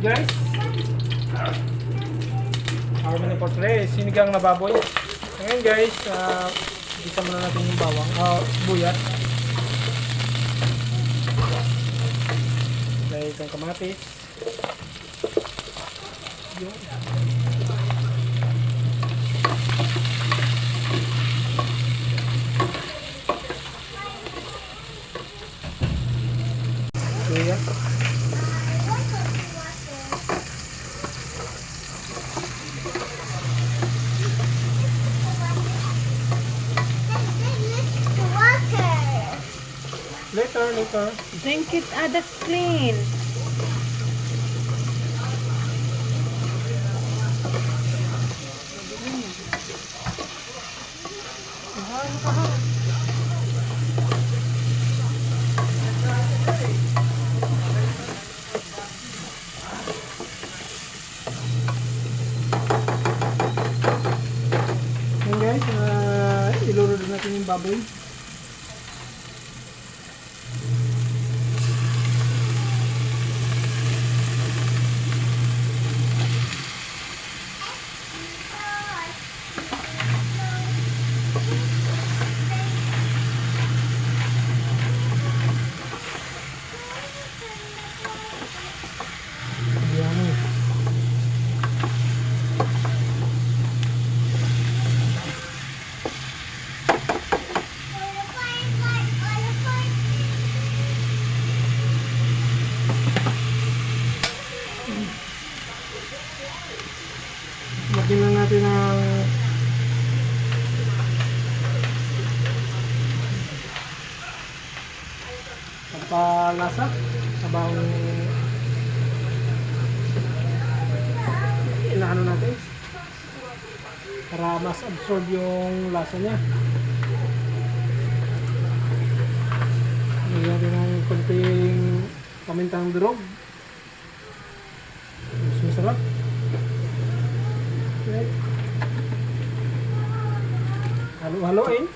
guys. Our mini portrait, sinigang na baboy. Ngayon guys, isa muna natin yung bawang, sibuyas. Lagay itong kamatis. Yun. Luya. Later. Drink it, that's clean. Yan guys, ilulod natin yung baboy. Lagyan lang natin ng pampalasa sa bawang inaano natin para mas absorb yung lasa niya. Lagyan natin ng konting pamintang durog. Mas masarap. Okay. Halo-haloin.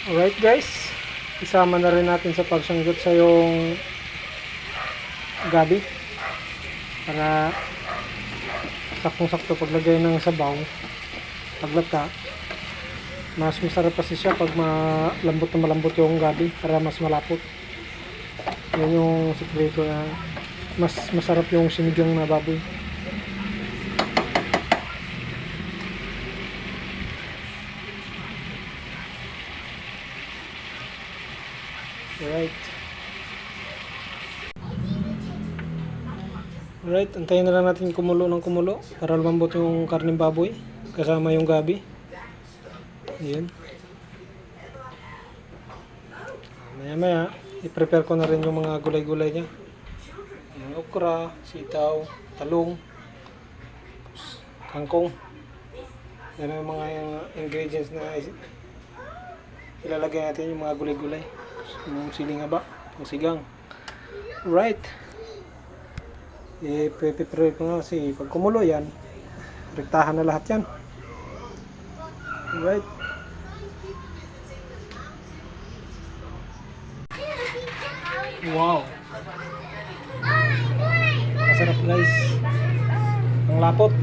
Alright guys, isama na rin natin sa pagsanggot sa yung gabi para saktong-sakto paglagay ng sabaw, paglata mas masarap kasi siya pag malambot na malambot yung gabi para mas malapot. Yan yung sikreto na mas masarap yung sinigang na baboy. Alright, antayin na lang natin kumulo ng kumulo para lumambot yung karning baboy kasama yung gabi. Ayan. Maya i-prepare ko na rin yung mga gulay-gulay niya. Yung okra, sitaw, talong, kangkong. Yan ang mga ingredients na ilalagay natin yung mga gulay-gulay. Yung siling haba, yung sigang. Right. I-prepare ko na kasi pag kumulo yan, rektahan na lahat yan. Right. Wow. Masarap guys. Ang lapot.